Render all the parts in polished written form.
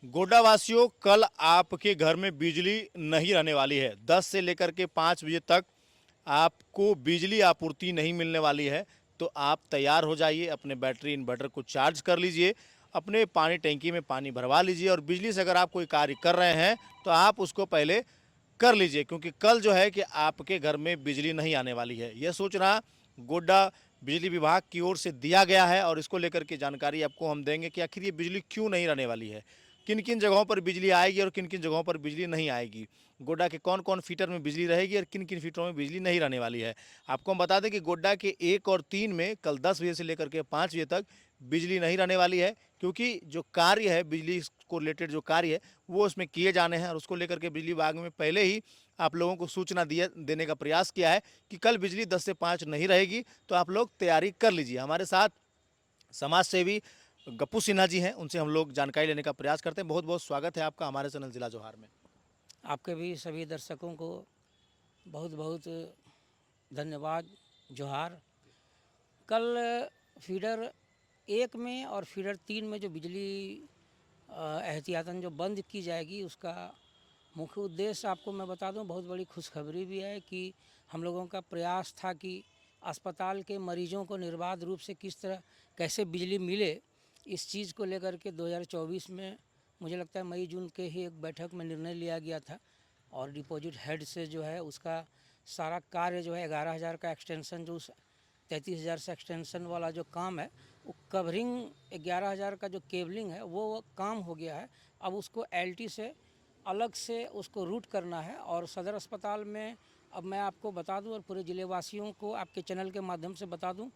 गोड्डा वासियों, कल आपके घर में बिजली नहीं रहने वाली है। 10 से लेकर के 5 बजे तक आपको बिजली आपूर्ति नहीं मिलने वाली है। तो आप तैयार हो जाइए, अपने बैटरी इन्वर्टर को चार्ज कर लीजिए, अपने पानी टैंकी में पानी भरवा लीजिए और बिजली से अगर आप कोई कार्य कर रहे हैं तो आप उसको पहले कर लीजिए, क्योंकि कल जो है कि आपके घर में बिजली नहीं आने वाली है। यह सूचना गोड्डा बिजली विभाग की ओर से दिया गया है और इसको लेकर के जानकारी आपको हम देंगे कि आखिर ये बिजली क्यों नहीं रहने वाली है, किन किन जगहों पर बिजली आएगी और किन किन जगहों पर बिजली नहीं आएगी, गोड्डा के कौन कौन फीटर में बिजली रहेगी और किन किन फीटरों में बिजली नहीं रहने वाली है। आपको हम बता दें कि गोड्डा के 1 और 3 में कल 10 बजे से लेकर के 5 बजे तक बिजली नहीं रहने वाली है, क्योंकि जो कार्य है बिजली को रिलेटेड जो कार्य है वो उसमें किए जाने हैं और उसको लेकर के बिजली विभाग में पहले ही आप लोगों को सूचना देने का प्रयास किया है कि कल बिजली 10 से 5 नहीं रहेगी, तो आप लोग तैयारी कर लीजिए। हमारे साथ समाज सेवी गप्पू सिन्हा जी हैं, उनसे हम लोग जानकारी लेने का प्रयास करते हैं। बहुत बहुत स्वागत है आपका हमारे चैनल जिला जोहार में। आपके भी सभी दर्शकों को बहुत बहुत धन्यवाद, जोहार। कल फीडर 1 में और फीडर 3 में जो बिजली एहतियातन जो बंद की जाएगी, उसका मुख्य उद्देश्य आपको मैं बता दूं, बहुत बड़ी खुशखबरी भी है कि हम लोगों का प्रयास था कि अस्पताल के मरीजों को निर्बाध रूप से किस तरह कैसे बिजली मिले, इस चीज़ को लेकर के 2024 में मुझे लगता है मई जून के ही एक बैठक में निर्णय लिया गया था और डिपॉजिट हेड से जो है उसका सारा कार्य जो है 11,000 का एक्सटेंशन, जो 33,000 से एक्सटेंशन वाला जो काम है, वो कवरिंग 11,000 का जो केबलिंग है वो काम हो गया है। अब उसको एलटी से अलग से उसको रूट करना है और सदर अस्पताल में अब मैं आपको बता दूं और पूरे ज़िले वासियों को आपके चैनल के माध्यम से बता दूं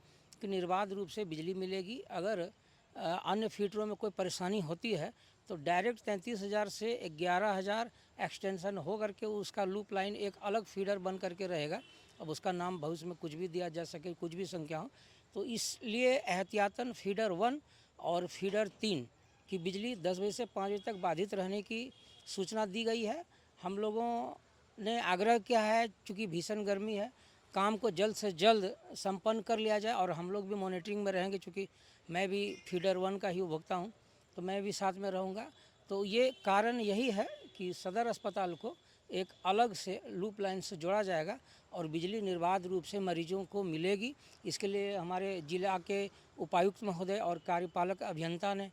कि निर्बाध रूप से बिजली मिलेगी। अगर अन्य फीडरों में कोई परेशानी होती है तो डायरेक्ट 33,000 से 11,000 एक्सटेंशन हो करके उसका लूप लाइन एक अलग फीडर बन करके रहेगा। अब उसका नाम भविष्य में कुछ भी दिया जा सके, कुछ भी संख्या हो, तो इसलिए एहतियातन फीडर 1 और फीडर 3 की बिजली 10 बजे से 5 बजे तक बाधित रहने की सूचना दी गई है। हम लोगों ने आग्रह किया है, चूँकि भीषण गर्मी है, काम को जल्द से जल्द संपन्न कर लिया जाए और हम लोग भी मॉनिटरिंग में रहेंगे, चूँकि मैं भी फीडर 1 का ही उपभोक्ता हूँ, तो मैं भी साथ में रहूँगा। तो ये कारण यही है कि सदर अस्पताल को एक अलग से लूप लाइन से जोड़ा जाएगा और बिजली निर्बाध रूप से मरीजों को मिलेगी। इसके लिए हमारे जिला के उपायुक्त महोदय और कार्यपालक अभियंता ने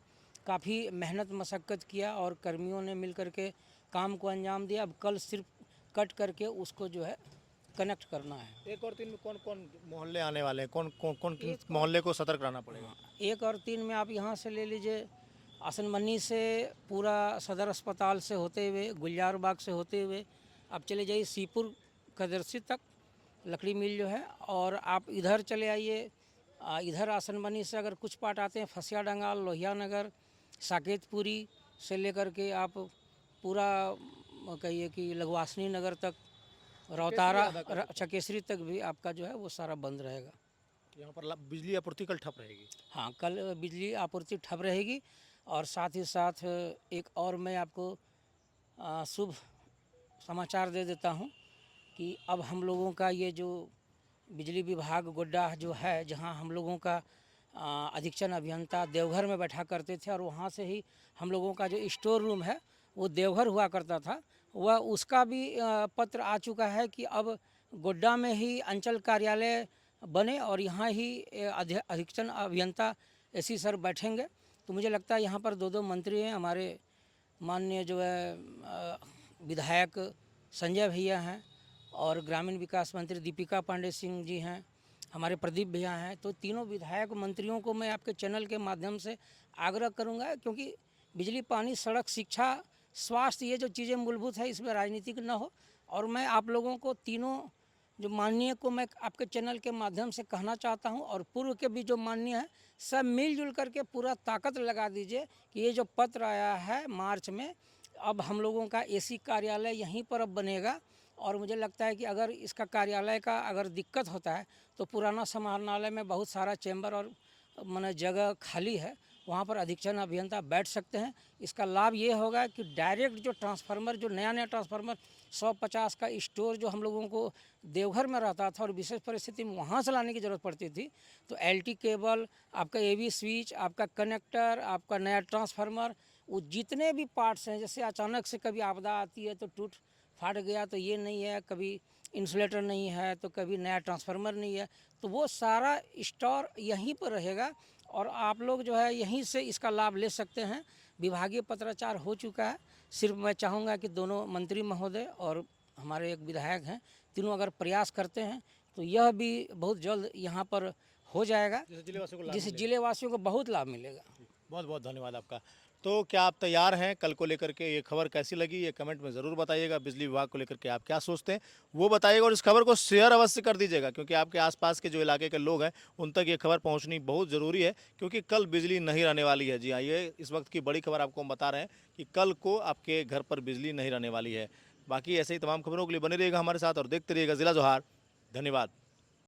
काफ़ी मेहनत मशक्क़त किया और कर्मियों ने मिल कर के काम को अंजाम दिया। अब कल सिर्फ कट करके उसको जो है कनेक्ट करना है। 1 और 3 में कौन कौन मोहल्ले आने वाले हैं, कौन कौन कौन किन मोहल्ले को सतर्क रहना पड़ेगा? 1 और 3 में आप यहाँ से ले लीजिए, आसनमन्नी से पूरा सदर अस्पताल से होते हुए, गुलजार बाग से होते हुए आप चले जाइए सीपुर कदरसी तक, लकड़ी मिल जो है, और आप इधर चले आइए। इधर आसनमन्नी से अगर कुछ पार्ट आते हैं, फसिया डंगाल, लोहिया नगर, साकेतपुरी से लेकर के आप पूरा कहिए कि लगवासनी नगर तक, रौतारा, चकेसरी तक भी आपका जो है वो सारा बंद रहेगा। यहाँ पर बिजली आपूर्ति कल ठप रहेगी। हाँ, कल बिजली आपूर्ति ठप रहेगी और साथ ही साथ एक और मैं आपको शुभ समाचार दे देता हूँ कि अब हम लोगों का ये जो बिजली विभाग गोड्डा जो है, जहाँ हम लोगों का अधीक्षण अभियंता देवघर में बैठा करते थे और वहाँ से ही हम लोगों का जो स्टोर रूम है वो देवघर हुआ करता था, वह उसका भी पत्र आ चुका है कि अब गोड्डा में ही अंचल कार्यालय बने और यहाँ ही अधीक्षण अभियंता एसी सर बैठेंगे। तो मुझे लगता है यहाँ पर 2 मंत्री हैं, हमारे माननीय जो है विधायक संजय भैया हैं और ग्रामीण विकास मंत्री दीपिका पांडे सिंह जी हैं, हमारे प्रदीप भैया हैं। तो तीनों विधायक मंत्रियों को मैं आपके चैनल के माध्यम से आग्रह करूंगा, क्योंकि बिजली, पानी, सड़क, शिक्षा, स्वास्थ्य, ये जो चीज़ें मूलभूत है, इसमें राजनीतिक न हो। और मैं आप लोगों को तीनों जो माननीय को मैं आपके चैनल के माध्यम से कहना चाहता हूं, और पूर्व के भी जो माननीय हैं, सब मिलजुल करके पूरा ताकत लगा दीजिए कि ये जो पत्र आया है मार्च में, अब हम लोगों का एसी कार्यालय यहीं पर अब बनेगा। और मुझे लगता है कि अगर इसका कार्यालय का अगर दिक्कत होता है तो पुराना समाहरणालय में बहुत सारा चैम्बर और माने जगह खाली है, वहाँ पर अधीक्षण अभियंता बैठ सकते हैं। इसका लाभ ये होगा कि डायरेक्ट जो ट्रांसफार्मर, जो नया नया ट्रांसफार्मर 150 का स्टोर जो हम लोगों को देवघर में रहता था और विशेष परिस्थिति में वहाँ से लाने की ज़रूरत पड़ती थी, तो एलटी केबल, आपका एवी स्विच, आपका कनेक्टर, आपका नया ट्रांसफार्मर, वो जितने भी पार्ट्स हैं, जैसे अचानक से कभी आपदा आती है तो टूट फाट गया तो ये नहीं है, कभी इंसुलेटर नहीं है तो कभी नया ट्रांसफार्मर नहीं है, तो वो सारा स्टोर यहीं पर रहेगा और आप लोग जो है यहीं से इसका लाभ ले सकते हैं। विभागीय पत्राचार हो चुका है। सिर्फ मैं चाहूँगा कि दोनों मंत्री महोदय और हमारे एक विधायक हैं, तीनों अगर प्रयास करते हैं तो यह भी बहुत जल्द यहाँ पर हो जाएगा, जिससे जिले वासियों को बहुत लाभ मिलेगा। बहुत बहुत धन्यवाद आपका। तो क्या आप तैयार हैं कल को लेकर के? ये खबर कैसी लगी ये कमेंट में ज़रूर बताइएगा। बिजली विभाग को लेकर के आप क्या सोचते हैं वो बताइएगा और इस खबर को शेयर अवश्य कर दीजिएगा, क्योंकि आपके आसपास के जो इलाके के लोग हैं उन तक ये खबर पहुंचनी बहुत ज़रूरी है, क्योंकि कल बिजली नहीं रहने वाली है। जी हाँ, ये इस वक्त की बड़ी खबर आपको हम बता रहे हैं कि कल को आपके घर पर बिजली नहीं रहने वाली है। बाकी ऐसे ही तमाम खबरों के लिए बने रहिएगा हमारे साथ और देखते रहिएगा जिला जोहार। धन्यवाद।